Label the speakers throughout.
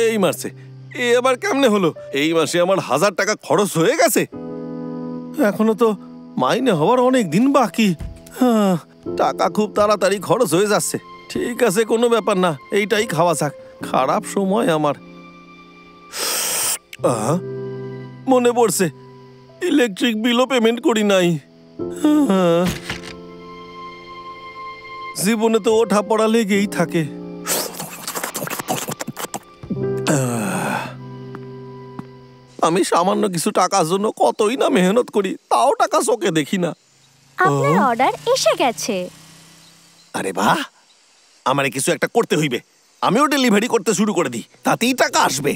Speaker 1: এই মাসে এ আবার কেমনে হলো? এই মাসে আমার 1000 টাকা খরচ হয়ে গেছে। এখনো তো মাইনে হওয়ার অনেক দিন বাকি। টাকা খুব তাড়াতাড়ি খরচ হয়ে যাচ্ছে। ঠিক আছে, কোনো ব্যাপার না, এইটাই খাওয়া যাক। খারাপ সময় আমার। মনে পড়ছে, ইলেকট্রিক বিলও পেমেন্ট করি নাই। জীবনে তো ওঠা পড়া লেগেই থাকে। আমি সামান্য কিছু টাকার জন্য কতই না মেহনত করি, তাও টাকা চোখে দেখি না।
Speaker 2: আপনার অর্ডার এসে গেছে।
Speaker 1: আরে বাহ, আমারে কিছু একটা করতে হইবে। আমিও ডেলিভারি করতে শুরু করে দিই, তাতেই টাকা আসবে।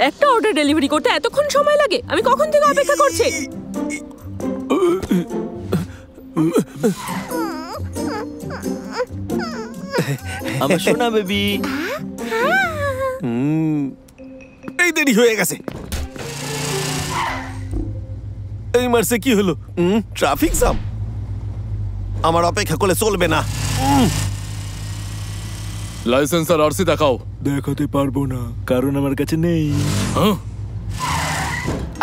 Speaker 3: একটা অর্ডার ডেলিভারি করতে এতক্ষণ সময় লাগে? আমি কখন থেকে অপেক্ষা করছি।
Speaker 4: আমার সোনা বেবি।
Speaker 1: এই দেরি হয়ে গেছে। এই মার্সে কি হলো? Traffic jam. আমার অপেক্ষা করলে চলবে না।
Speaker 5: লাইসেন্স আর আরসি দেখাও।
Speaker 4: দেখাতে পারবো না, কারণ আমার কাছে নেই।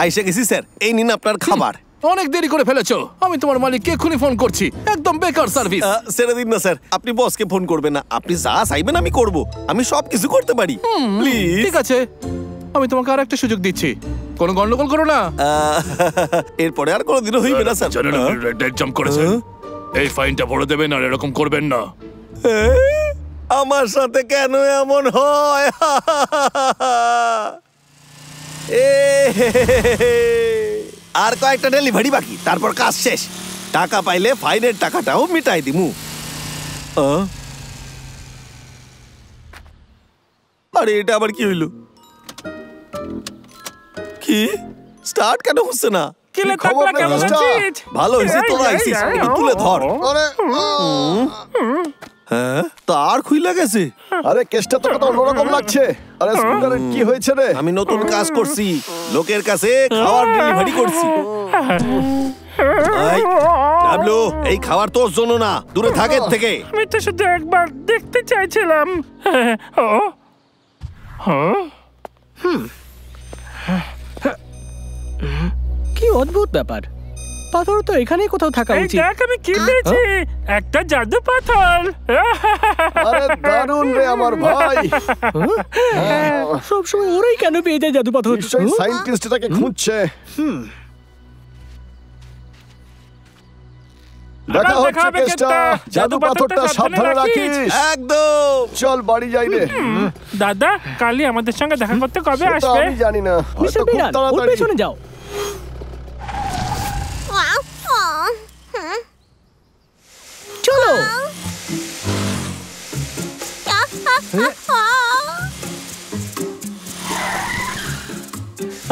Speaker 1: আইসা গেছি স্যার, এই নিন আপনার খাবার।
Speaker 5: অনেক দেরি করে ফেলেছো। আমি তোমার মালিককে এক্ষুনি ফোন করছি। একদম বেকার সার্ভিস।
Speaker 1: ছেড়ে দিন না স্যার, আপনি বসকে ফোন করবেন না। আপনি যা চাইবেন আমি করব। আমি সব কিছু করতে পারি। প্লিজ।
Speaker 5: ঠিক আছে, আমি তোমাকে আর একটা সুযোগ দিচ্ছি। কোনো গন্ডগোল করো না।
Speaker 1: এরপরে আর কোনোদিনও হইবে না স্যার।
Speaker 5: জানেন আপনি রেড লাইট জাম্প করেছেন। এই ফাইনটা ভরে দেবেন আর এরকম করবেন না।
Speaker 1: আমার সাথে কেন এমন হয়? আর কয়েকটা ডেলিভারি বাকি, তারপর কাজ শেষ। টাকা পাইলে ফাইনের টাকাটাও মিটাই দিমু। আরে এটা আবার কি হইল? কি স্টার্ট কেন হচ্ছে না? ভালো হয়েছে তোরা আইছিস, একটু তুলে ধর। হ্যাঁ, তার খুইলা গেছে।
Speaker 6: আরে কেসটা তো কত অন্যরকম লাগছে। আরে স্কুটারের কি হয়েছে রে?
Speaker 1: আমি নতুন কাজ করছি, লোকের কাছে খাবার ডেলিভারি করছি। ডাবলু, এই খাবার তোর জন্য না, দূরে থাকের থেকে।
Speaker 7: আমি তো শুধু একবার দেখতে চাইছিলাম।
Speaker 8: কি অদ্ভুত ব্যাপার, পাথর তো এখানেই কোথাও থাকা উচিত।
Speaker 7: দেখ আমি কি পেয়েছি, একটা জাদু পাথর।
Speaker 6: আরে দারুণ রে আমার ভাই।
Speaker 8: সবসময় ওরাই কেন পেয়ে যায় জাদু পাথর?
Speaker 6: নিশ্চয়ই সায়েন্টিস্ট এটাকে খুঁজছে। দেখা হচ্ছে কেসটা। জাদু পাথরটা সাবধানে রাখিস।
Speaker 1: একদম।
Speaker 6: চল বাড়ি যাই রে।
Speaker 7: দাদা, কালই আমাদের সঙ্গে দেখা করতে কবে আসবে?
Speaker 6: আমি জানি না, হয়তো খুব
Speaker 8: ওর
Speaker 6: তাড়াতাড়ি।
Speaker 8: পেছনে যাও। চলো।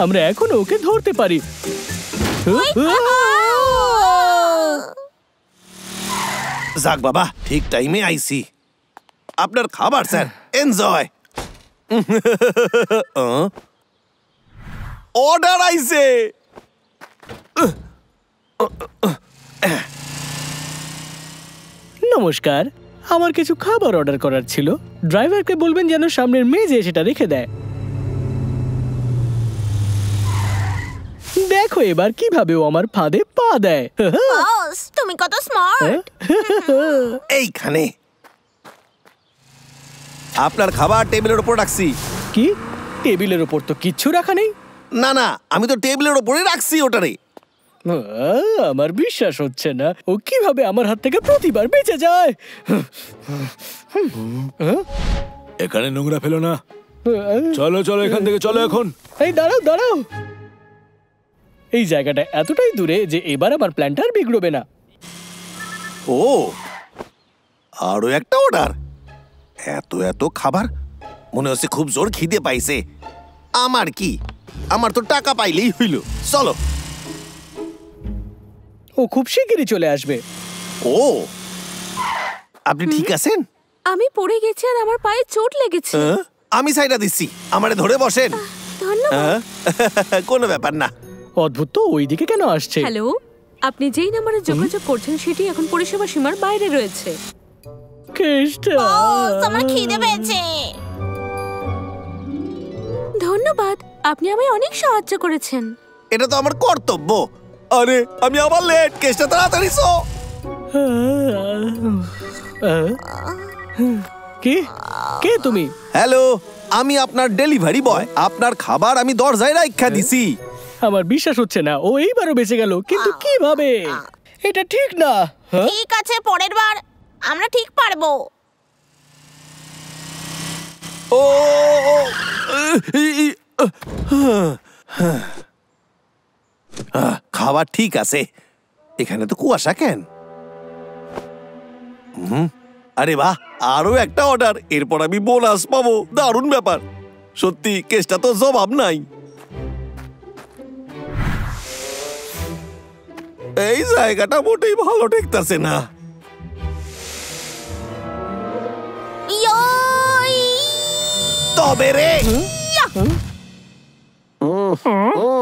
Speaker 8: আমরা এখন ওকে ধরতে পারি।
Speaker 1: যাক বাবা, ঠিক টাইমে আইছি। আপনার খাবার স্যার, এনজয়। অর্ডার আইছে।
Speaker 8: নমস্কার, আমার কিছু খাবার অর্ডার করার ছিল। ড্রাইভারকে বলবেন যেন সামনের মেজে সেটা রেখে দেয়। দেখো এবার কিভাবে ও আমার ফাঁদে পা দেয়।
Speaker 2: বস, তুমি কত স্মার্ট।
Speaker 1: এইখানে আপনার খাবার টেবিলের উপর রাখছি।
Speaker 8: কি? টেবিলের উপর তো কিচ্ছু রাখা নেই।
Speaker 1: না না, আমি তো টেবিলের উপরে রাখছি ওটারে।
Speaker 8: আমার বিশ্বাস হচ্ছে না, ও কিভাবে আমার হাত থেকে প্রতিবার বেঁচে যায়।
Speaker 4: এখানে নোংরা ফেলো না। চলো চলো এখান থেকে চলো এখন।
Speaker 8: এই দাঁড়াও দাঁড়াও, এই জায়গাটা এতটাই দূরে যে এবার আমার প্ল্যানটা আর বিগড়বে না।
Speaker 1: ও, আরো একটা অর্ডার। এত এত খাবার, মনে হচ্ছে খুব জোর খিদে পাইছে। আমার কি, আমার তো টাকা পাইলেই হইল। চলো।
Speaker 8: ও খুব শিগগিরই চলে আসবে।
Speaker 1: ও, আপনি ঠিক আছেন?
Speaker 3: আমি পড়ে গেছি আর আমার পায়ে চোট লেগেছে।
Speaker 1: আমি সাইডা দিচ্ছি, আমারে ধরে বসেন।
Speaker 3: ধন্যবাদ।
Speaker 1: কোনো ব্যাপার না।
Speaker 8: অদ্ভুত তো, ওইদিকে কেন আসছে?
Speaker 3: হ্যালো, আপনি যেই নাম্বারে যোগাযোগ করছেন সেটি এখন পরিষেবা সীমার বাইরে রয়েছে।
Speaker 8: কেষ্টা,
Speaker 2: আমার খিদে পেয়েছে।
Speaker 3: ধন্যবাদ, আপনি আমায় অনেক সাহায্য করেছেন।
Speaker 1: এটা তো আমার কর্তব্য। আরে আমি আবার লেট, কেসটা তাড়াতাড়ি শো।
Speaker 8: কে কে তুমি?
Speaker 1: হ্যালো, আমি আপনার ডেলিভারি বয়। আপনার খাবার আমি দরজায় রাখা দিছি।
Speaker 8: আমার বিশ্বাস হচ্ছে না, ও এইবারও বেঁচে গেল, কিন্তু কিভাবে? এটা ঠিক না।
Speaker 2: ঠিক আছে, পরের বার আমরা ঠিক পারবো।
Speaker 1: ও খাবার ঠিক আছে। এখানে তো কুয়াশা কেন? আরে বাহ, আরো একটা অর্ডার, এরপর আমি বোনাস পাবো। দারুণ ব্যাপার। সত্যি কেসটা তো জবাব নাই। এই জায়গাটা মোটেই ভালো ঠেকতেছে না। তবে রে,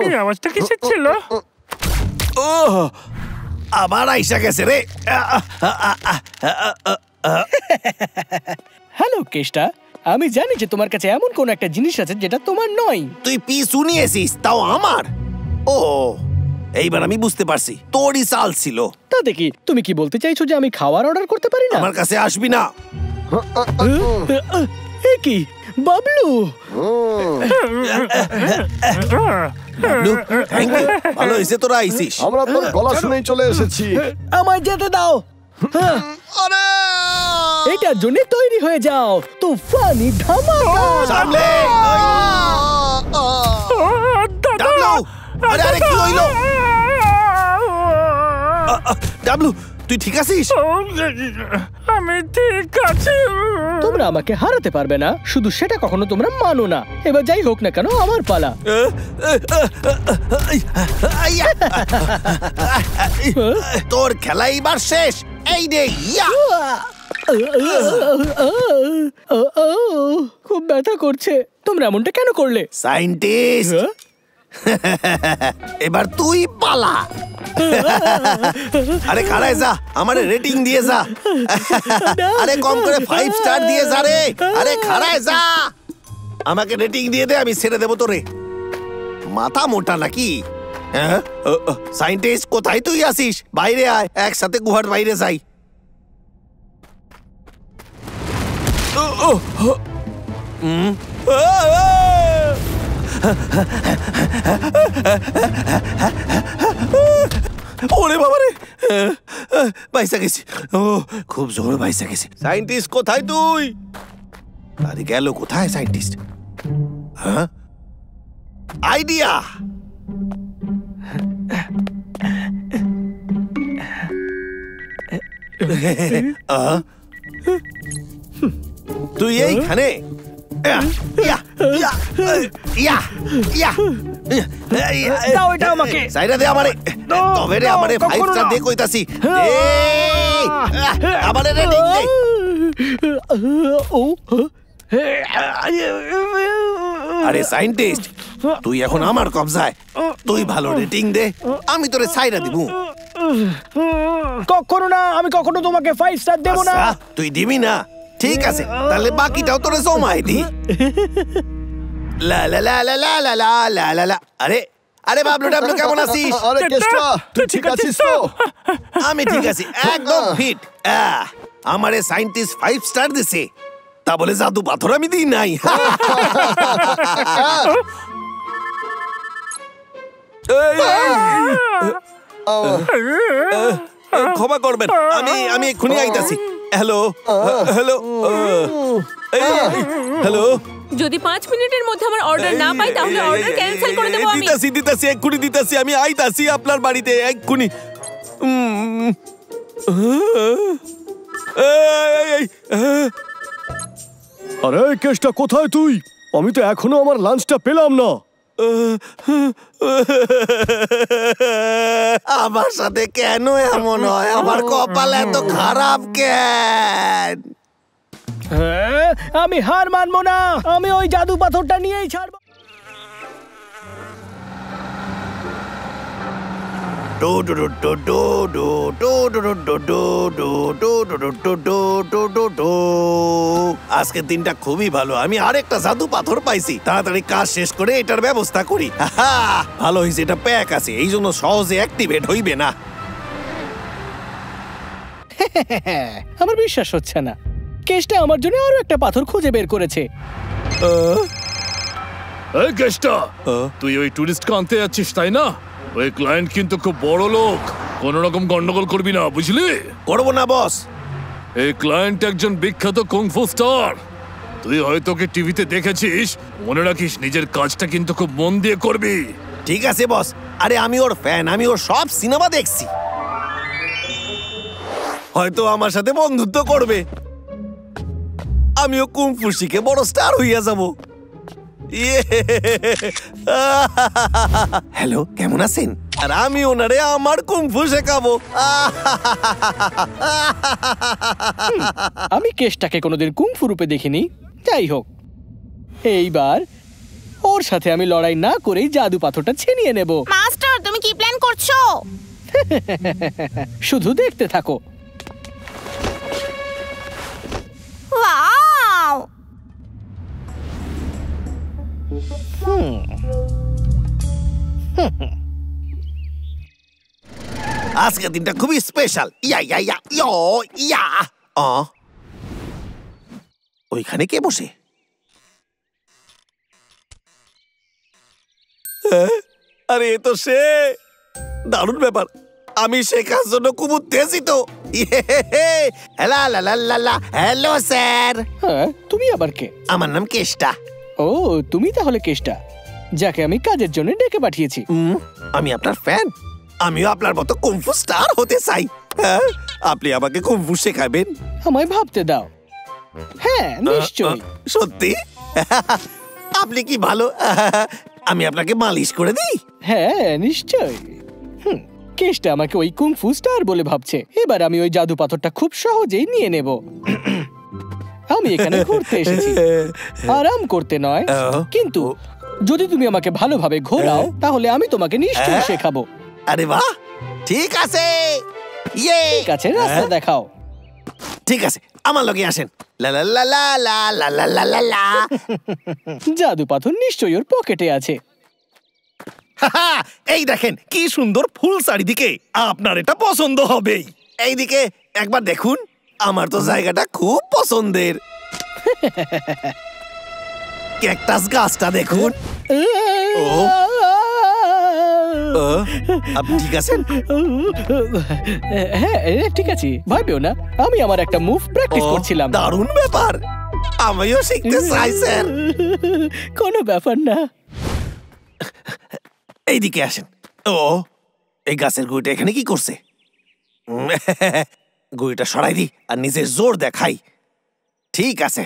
Speaker 7: এই আওয়াজটা কিসের ছিল?
Speaker 1: ও আবার আইসা গেছে রে।
Speaker 8: হ্যালো কেষ্টা, আমি জানি যে তোমার কাছে এমন কোন একটা জিনিস আছে যেটা তোমার নয়।
Speaker 1: তুই পিছু নিয়েছিস, তাও আমার। ও এইবার আমি বুঝতে পারছি, তোরই চাল ছিল।
Speaker 8: তা দেখি, তুমি কি বলতে চাইছো যে আমি খাবার অর্ডার করতে পারি না?
Speaker 1: আমার কাছে আসবি না।
Speaker 8: এ কি বাবলু?
Speaker 1: থ্যাংক ইউ, ভালো হয়েছে তোরা আইছিস।
Speaker 6: আমরা তোর গলা শুনেই চলে এসেছি।
Speaker 8: আমায় যেতে দাও। এটার জন্য তৈরি হয়ে যাও, তুফানি ধামাকা।
Speaker 1: সামলে। ডাবলু, আরে আরে কি হইলো? ডাবলু, তুই ঠিক আছিস?
Speaker 7: আমি ঠিক আছি।
Speaker 8: তোমরা আমাকে হারাতে পারবে না, শুধু সেটা কখনো তোমরা মানো না। এবার যাই হোক না কেন, আমার পালা।
Speaker 1: তোর খেলা এবার শেষ। এই রে, ইয়া।
Speaker 8: খুব ব্যথা করছে। তোমরা এমনটা কেন করলে?
Speaker 1: সায়েন্টিস্ট, এবার তুই পালা। আরে খাড়ায় যা, আমারে রেটিং দিয়ে যা। আরে কম করে 5 স্টার দিয়ে যা রে। আরে খাড়ায় যা, আমাকে রেটিং দিয়ে দে, আমি ছেড়ে দেবো তোরে। মাথা মোটা নাকি? সায়েন্টিস্ট, কোথায় তুই আসিস? বাইরে আয়, একসাথে গুহার বাইরে যাই। ওরে বাবারে, বাইসা গেছি। ও খুব জোর বাইসা গেছি। সায়েন্টিস্ট কোথায় তুই? আরে গেল কোথায় সায়েন্টিস্ট? হ্যাঁ, আইডিয়া। তুই এইখানে?
Speaker 8: দাও এটা আমাকে।
Speaker 1: সাইডা দে আমারে। তবে রে আমারে 5 স্টার দে কইতাছি। আমারে রেটিং দে। আরে সায়েন্টিস্ট, তুই এখন আমার কবজায়। তুই ভালো রেটিং দে, আমি তোরে সাইডা দিব।
Speaker 8: কখনো না, আমি কখনো তোমাকে 5 স্টার দেব না।
Speaker 1: তুই দিবি না? ঠিক আছে, তাহলে বাকিটাও তোরে জমাই দি। লা লা লা লা লা লা লা লা লা লা। আরে আরে বাবলু, ডাবলু কেমন আছিস?
Speaker 6: আরে কেষ্টা, তুই ঠিক আছিস তো?
Speaker 1: আমি ঠিক আছি, একদম ফিট। আমারে সায়েন্টিস্ট 5 স্টার দিছে, তা বলে জাদু পাথর আমি দিই নাই। ক্ষমা করবেন, আমি এক্ষুনি আইতাছি। Hello hello hello.
Speaker 3: যদি 5 মিনিটের মধ্যে আমার অর্ডার না পাই তাহলে অর্ডার ক্যান্সেল করে দেব আমি।
Speaker 1: দিতাছি এক্ষুনি দিতাছি, আমি আইতাছি আপনার বাড়িতে এক্ষুনি।
Speaker 6: আরে কেষ্টা, কোথায় তুই? আমি তো এখনো আমার লাঞ্চটা পেলাম না।
Speaker 1: আমার সাথে কেন এমন হয়? আমার কপাল এত খারাপ কেন?
Speaker 8: আমি হার মানবো না, আমি ওই জাদু পাথরটা নিয়েই ছাড়বো।
Speaker 1: আজকের দিনটা খুবই ভালো, আমি আরেকটা জাদু পাথর পাইছি। তাড়াতাড়ি কাজ শেষ করে এটার ব্যবস্থা করি। ভালো হয়েছে এটা প্যাক আছে, এই জন্য সহজে অ্যাক্টিভেট হইবে না।
Speaker 8: আমার বিশ্বাস হচ্ছে না, কেসটা আমার জন্য আরো একটা পাথর খুঁজে বের করেছে।
Speaker 5: এই কেষ্টা, তুই ওই টুরিস্ট আনতে যাচ্ছিস তাই না? ওই ক্লায়েন্ট কিন্তু খুব বড় লোক, কোন রকম গন্ডগোল করবি না, বুঝলি?
Speaker 1: করবো না বস।
Speaker 5: এই ক্লায়েন্ট একজন বিখ্যাত কুংফু স্টার। তুই হয়তো ওকে টিভিতে দেখেছিস, মনে রাখিস নিজের কাজটা কিন্তু খুব মন দিয়ে করবি।
Speaker 1: ঠিক আছে বস, আরে আমি ওর ফ্যান, আমি ওর সব সিনেমা দেখছি। হয়তো আমার সাথে বন্ধুত্ব করবে, আমিও কুংফু শিখে বড় স্টার হইয়া যাব। হ্যালো, কেমন আছেন? আর আমি ওনারে আমার কুংফু শেখাবো।
Speaker 8: আমি কেসটাকে কোনোদিন কুংফু রূপে দেখিনি। যাই হোক, এইবার ওর সাথে আমি লড়াই না করেই জাদু পাথরটা ছিনিয়ে নেব।
Speaker 2: মাস্টার, তুমি কি প্ল্যান করছো?
Speaker 8: শুধু দেখতে থাকো।
Speaker 2: ওয়াও!
Speaker 1: আজকের দিনটা খুবই স্পেশাল। ইয়া ইয়া ইয়া ইয়ো ইয়া। ওইখানে কে বসে? আরে এ তো সে। দারুণ ব্যাপার, আমি শেখার জন্য খুব উত্তেজিত। Hello sir.
Speaker 8: হ্যাঁ, তুমি আবার কে?
Speaker 1: আমার নাম কেষ্টা।
Speaker 8: ও, তুমি তাহলে কেসটা, যাকে আমি কাজের জন্য ডেকে পাঠিয়েছি।
Speaker 1: আমি আপনার ফ্যান, আমিও আপনার মতো কুংফু স্টার হতে চাই। হ্যাঁ, আপনি আমাকে কুংফু শেখাবেন?
Speaker 8: আমায় ভাবতে দাও। হ্যাঁ, নিশ্চয়ই।
Speaker 1: সত্যি? আপনি কি ভালো। আমি আপনাকে মালিশ করে দিই?
Speaker 8: হ্যাঁ, নিশ্চয়ই। কেসটা আমাকে ওই কুংফু স্টার বলে ভাবছে। এবার আমি ওই জাদু পাথরটা খুব সহজেই নিয়ে নেব। আমি এখানে ঘুরতে এসেছি, আরাম করতে নয়। কিন্তু যদি তুমি আমাকে ভালোভাবে ঘোরাও, তাহলে আমি তোমাকে নিশ্চয়ই শেখাবো।
Speaker 1: আরে বাহ, ঠিক আছে। ইয়ে,
Speaker 8: ঠিক আছে, রাস্তা দেখাও।
Speaker 1: ঠিক আছে, আমার লগে আসেন। লা লা লা লা লা লা লা লা লা লা।
Speaker 8: জাদু পাথর নিশ্চয়ই ওর পকেটে আছে।
Speaker 1: এই দেখেন কি সুন্দর ফুল চারিদিকে, আপনার এটা পছন্দ হবেই। এইদিকে একবার দেখুন, আমার তো জায়গাটা খুব পছন্দের। ক্যাকটাস গাছটা দেখুন। আপনি ঠিক আছেন?
Speaker 8: হ্যাঁ, ঠিক আছে, ভয় পেও না। আমি আমার একটা মুভ প্র্যাকটিস করছিলাম।
Speaker 1: দারুণ ব্যাপার, আমিও শিখতে চাই স্যার।
Speaker 8: কোনো ব্যাপার না।
Speaker 1: এইদিকে আসেন। ও, এই গাছের গুঁড়িটা এখানে কি করছে? গুঁড়িটা সরাই দি আর নিজের জোর দেখাই। ঠিক আছে,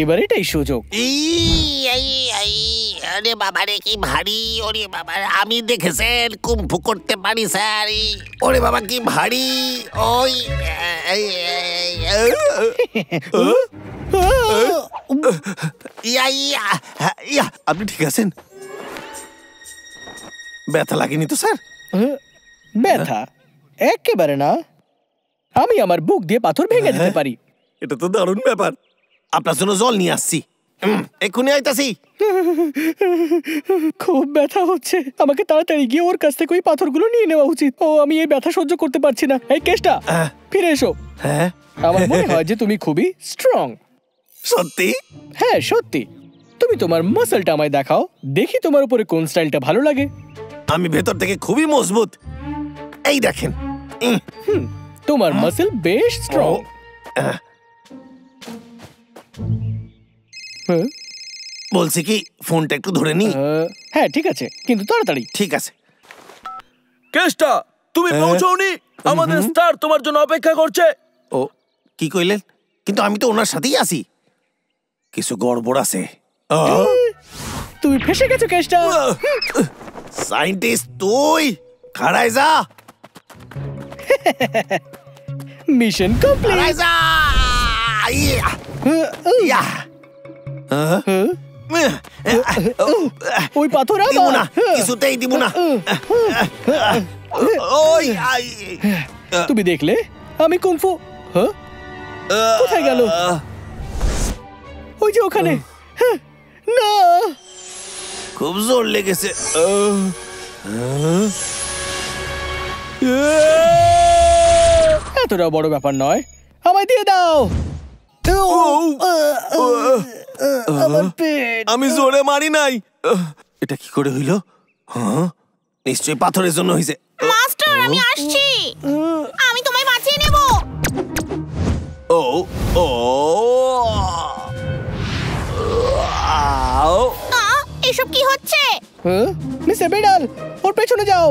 Speaker 8: এবার এটাই সুযোগ।
Speaker 2: আরে বাবা রে, কি ভারী! ওরে বাবা, আমি দেখেছেন কুম্ফু করতে পারি স্যার।
Speaker 1: ওরে বাবা কি ভারী! ওই আপনি ঠিক আছেন? ব্যথা লাগেনি তো স্যার?
Speaker 8: ব্যথা একেবারে না। আমি আমার বুক দিয়ে পাথর ভেঙে দিতে পারি।
Speaker 1: এটা তো দারুণ ব্যাপার। আপনার জন্য জল নিয়ে আসছি, এক্ষুনি আইতাছি।
Speaker 8: খুব ব্যথা হচ্ছে, আমাকে তাড়াতাড়ি গিয়ে ওর কাছ থেকে ওই পাথরগুলো নিয়ে নেওয়া উচিত। ও, আমি এই ব্যথা সহ্য করতে পারছি না। এই কেষ্টা, ফিরে এসো।
Speaker 1: হ্যাঁ,
Speaker 8: আমার মনে হয় যে তুমি খুবই স্ট্রং।
Speaker 1: সত্যি?
Speaker 8: হ্যাঁ, সত্যি। তুমি তোমার মাসলটা আমায় দেখাও, দেখি তোমার উপরে কোন স্টাইলটা ভালো লাগে।
Speaker 1: আমি ভেতর থেকে খুবই মজবুত, এই দেখেন।
Speaker 8: তোমার মাসল বেশ স্ট্রং।
Speaker 1: বলছি কি, ফোনটা একটু ধরে নি?
Speaker 8: হ্যাঁ, ঠিক আছে, কিন্তু তাড়াতাড়ি।
Speaker 1: ঠিক আছে।
Speaker 4: কেষ্টা, তুমি পৌঁছওনি? আমাদের স্টার তোমার জন্য অপেক্ষা করছে।
Speaker 1: ও, কি কইলেন? কিন্তু আমি তো ওনার সাথেই আছি, কিছু গড়বড় আছে।
Speaker 8: তুমি ফেসে গেছো কেষ্টা।
Speaker 1: সায়েন্টিস্ট তুই খাড়াই যা।
Speaker 8: Mission complete.
Speaker 1: খাড়াই যা। ইয়া।
Speaker 8: ওই পাথর
Speaker 2: দিব না,
Speaker 8: আমার।
Speaker 2: কিছুতেই দিব না। ওই আই
Speaker 8: তুমি দেখলে আমি কুংফু হ্যাঁ কোথায় গেল? ওই যে ওখানে। হ্যাঁ, না
Speaker 2: খুব জোর লেগেছে।
Speaker 8: এতটা বড় ব্যাপার নয়, আমায় দিয়ে দাও। আমার পেট।
Speaker 1: আমি জোরে মারি নাই। এটা কি করে হইল? হ্যাঁ,
Speaker 2: নিশ্চয়ই পাথরের জন্য হয়েছে।
Speaker 9: মাস্টার আমি আসছি, আমি তোমায় বাঁচিয়ে নেব।
Speaker 1: ও ও আও।
Speaker 9: এসব কি হচ্ছে?
Speaker 8: মিস্টার বেডাল, ওর পেছনে যাও।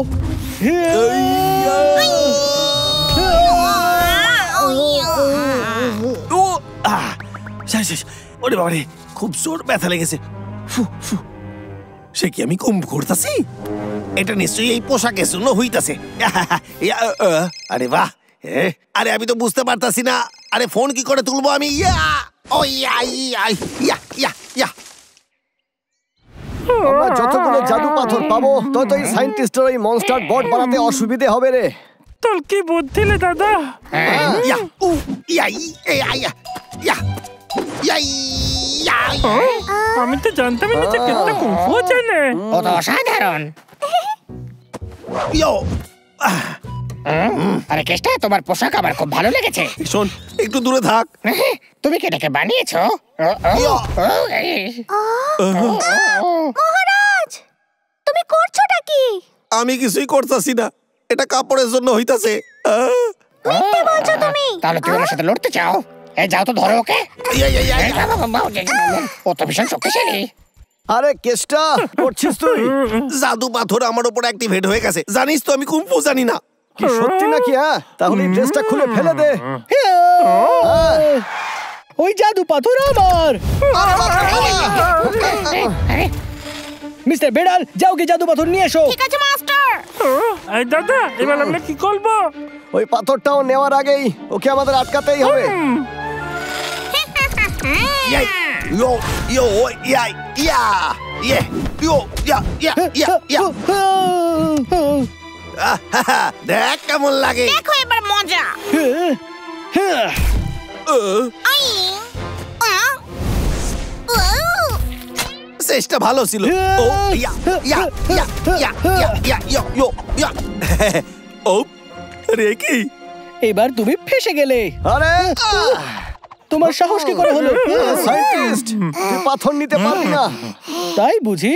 Speaker 2: ও শেষ। ওরে বাবারে, খুব জোর ব্যথা লেগেছে। সে কি আমি কম করতেছি? এটা নিশ্চয়ই এই পোশাকের জন্য হইতাছে। আরে বাহ, আরে আমি তো বুঝতে পারতাছি না। আরে ফোন কি করে তুলবো আমি?
Speaker 6: আমরা যতগুলো জাদু পাথর পাবো ততই সায়েন্টিস্টরা এই মনস্টার বট বানাতে অসুবিধে হবে রে।
Speaker 7: তোর কি বুদ্ধি রে দাদা? আমি তো জানতামই না যে কেটটা কুংফু জানে।
Speaker 2: ও তো অসাধারণ। আরে কেষ্টা, তোমার পোশাক আমার খুব ভালো লেগেছে।
Speaker 1: শোন, একটু দূরে থাক।
Speaker 2: তুমি কি এটাকে বানিয়েছো?
Speaker 9: মহারাজ, তুমি করছোটা কি?
Speaker 1: আমি কিছুই করতেছি না, এটা কাপড়ের জন্য হইতাছে।
Speaker 9: মিথ্যে বলছো তুমি।
Speaker 2: তাহলে তুমি ওর সাথে লড়তে চাও? এই যাও তো, ধরো ওকে। ও তো ভীষণ শক্তিশালী।
Speaker 6: আরে কেষ্টা, করছিস তুই?
Speaker 1: জাদু পাথর আমার উপর অ্যাক্টিভেট হয়ে গেছে। জানিস তো আমি কুংফু জানি না।
Speaker 6: কি সত্যি নাকি? হ্যাঁ, তাহলে এই ড্রেসটা খুলে ফেলে দে।
Speaker 8: ওই জাদু পাথর আমার। মিস্টার বেডাল, যাও গিয়ে জাদু পাথর নিয়ে এসো।
Speaker 9: ঠিক আছে মাস্টার।
Speaker 7: এই দাদা, এবার আমরা কি করব?
Speaker 6: ওই পাথরটাও নেওয়ার আগেই ওকে আমাদের আটকাতেই হবে।
Speaker 2: দেখ কেমন লাগে।
Speaker 9: দেখো এবার মজা।
Speaker 1: চেষ্টা ভালো ছিল। ও রে কি?
Speaker 8: এবার তুমি ফেসে গেলে।
Speaker 6: আরে
Speaker 8: তোমার সাহস কি করে হলো?
Speaker 6: সায়েন্টিস্ট, তুই পাথর নিতে পারবি না।
Speaker 8: তাই বুঝি?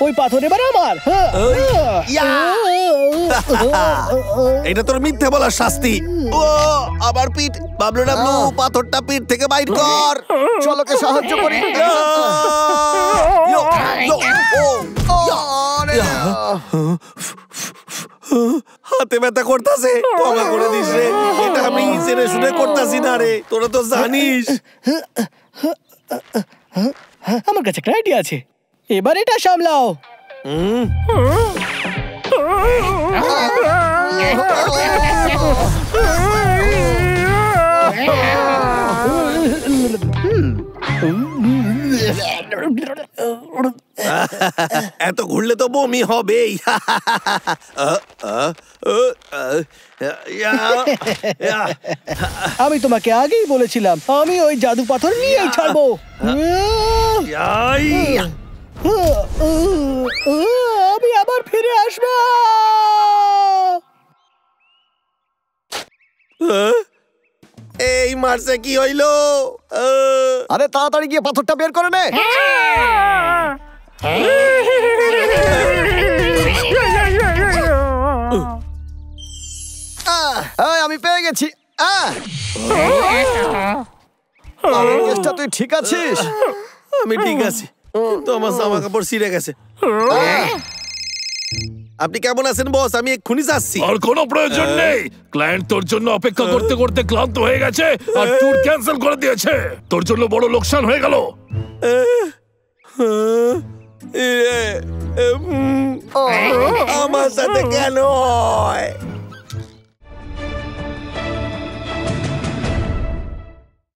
Speaker 8: ওই পাথর এবার আমার।
Speaker 1: এটা তোর মিথ্যে বলার শাস্তি। ও আবার পিঠ। বাবলু ডাবলু, পাথরটা পিঠ থেকে বাইর কর।
Speaker 6: চলো কে সাহায্য করি।
Speaker 1: হাতে ব্যথা করতেছে, ক্ষমা করে দিস রে। এটা আমি জেনে শুনে করতেছি না রে, তোরা তো জানিস।
Speaker 8: আমার কাছে একটা আইডিয়া আছে, এবার এটা সামলাও।
Speaker 1: এত ঘুরলে তো বমি হবেই।
Speaker 8: আমি তোমাকে আগেই বলেছিলাম, আমি ওই জাদু পাথর নিয়েই ছাড়বো। আমি আবার ফিরে আসবো।
Speaker 1: এই মারছে কি হইলো?
Speaker 6: আরে তাড়াতাড়ি গিয়ে পাথরটা বের করে নে। আমি পেয়ে গেছি। তুই ঠিক আছিস?
Speaker 1: আমি ঠিক আছি, তো আমার জামা কাপড় ছিঁড়ে গেছে। আপনি কেমন আছেন বস? আমি এক্ষুনি যাচ্ছি।
Speaker 5: আর কোনো প্রয়োজন নেই। ক্লায়েন্ট তোর জন্য অপেক্ষা করতে করতে ক্লান্ত হয়ে গেছে আর ট্যুর ক্যান্সেল করে দিয়েছে। তোর জন্য বড় লোকসান হয়ে গেল।
Speaker 1: আমার সাথে কেন হয়?